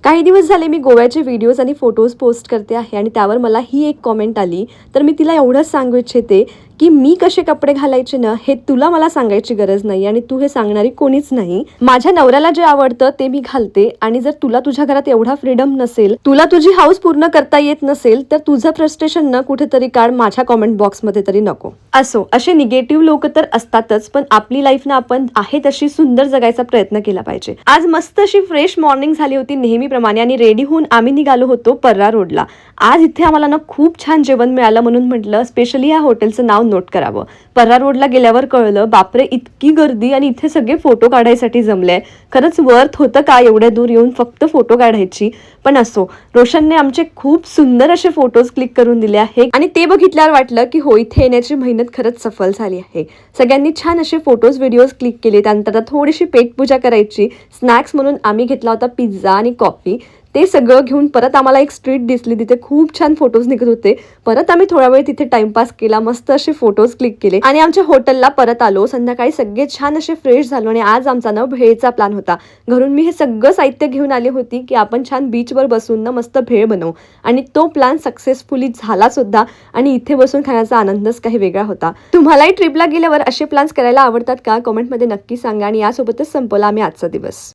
काही दिवस झाले मी गोव्याचे व्हिडिओज आणि फोटोज पोस्ट करते आहे आणि त्यावर मला ही एक कॉमेंट आली. तर मी तिला एवढंच सांगू इच्छिते की मी कसे कपडे घालायचे ना हे तुला मला सांगायची गरज नाही आणि तू हे सांगणारी कोणीच नाही. माझ्या नवऱ्याला जे आवडतं ते मी घालते आणि जर तुला तुझ्या घरात एवढा फ्रीडम नसेल, तुला तुझी हाऊस पूर्ण करता येत नसेल, तर तुझं फ्रस्ट्रेशन न कुठेतरी काढ, माझ्या कॉमेंट बॉक्समध्ये तरी नको. असो, असे निगेटिव्ह लोक तर असतातच, पण आपली लाईफ ना आपण आहे तशी सुंदर जगायचा प्रयत्न केला पाहिजे. आज मस्त अशी फ्रेश मॉर्निंग झाली होती नेहमीप्रमाणे आणि रेडी होऊन आम्ही निघालो होतो पर्रा रोडला. आज इथे आम्हाला ना खूप छान जेवण मिळालं म्हणून म्हटलं स्पेशली या हॉटेलचं नाव नोट करावं. पर्रा रोडला गेल्यावर कळलं बापरे इतकी गर्दी आणि इथे सगळे फोटो काढायसाठी जमले. खरंच वर्थ होतं का एवढ्या दूर येऊन फक्त फोटो काढायची. पण असो, रोशनने आमचे खूप सुंदर असे फोटोज क्लिक करून दिले आहे आणि ते बघितल्यावर वाटलं की हो, इथे येण्याची मेहनत खरंच सफल झाली आहे. सगळ्यांनी छान असे फोटोज व्हिडिओज क्लिक केले. त्यानंतर थोडीशी पेटपूजा करायची. स्नॅक्स म्हणून आम्ही घेतला होता पिझ्झा आणि कॉफी. ते सगळं घेऊन परत आम्हाला एक स्ट्रीट दिसली, तिथे खूप छान फोटोज निघत होते. परत आम्ही थोडा वेळ तिथे टाइमपास केला, मस्त असे फोटोज क्लिक केले आणि आमच्या हॉटेलला परत आलो. संध्याकाळी सगळे छान असे फ्रेश झालो आणि आज आमचा ना भेळचा प्लॅन होता. घरून मी हे सगळं साहित्य घेऊन आली होती की आपण छान बीचवर बसून ना मस्त भेळ बनवू आणि तो प्लॅन सक्सेसफुली झाला सुद्धा आणि इथे बसून खाण्याचा आनंदच काही वेगळा होता. तुम्हालाही ट्रिपला गेल्यावर असे प्लॅन्स करायला आवडतात का? कमेंटमध्ये नक्की सांगा आणि यासोबतच संपवला आम्ही आजचा दिवस.